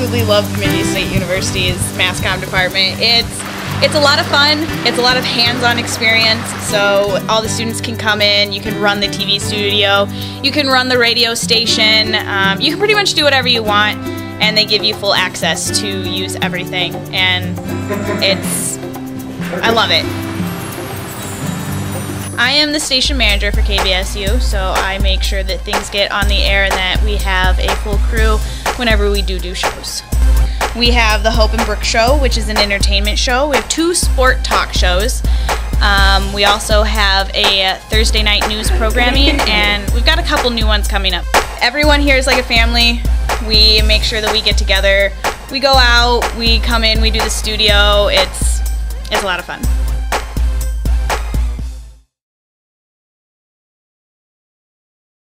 absolutely love Bemidji State University's mass comm department. It's a lot of fun. It's a lot of hands-on experience. So all the students can come in. You can run the TV studio. You can run the radio station. You can pretty much do whatever you want, and they give you full access to use everything. And I love it. I am the station manager for KBSU, so I make sure that things get on the air and that we have a full crew whenever we do shows. We have the Hope and Brooke Show, which is an entertainment show. We have 2 sport talk shows. We also have a Thursday night news programming, and we've got a couple new ones coming up. Everyone here is like a family. We make sure that we get together. We go out, we come in, we do the studio. It's a lot of fun.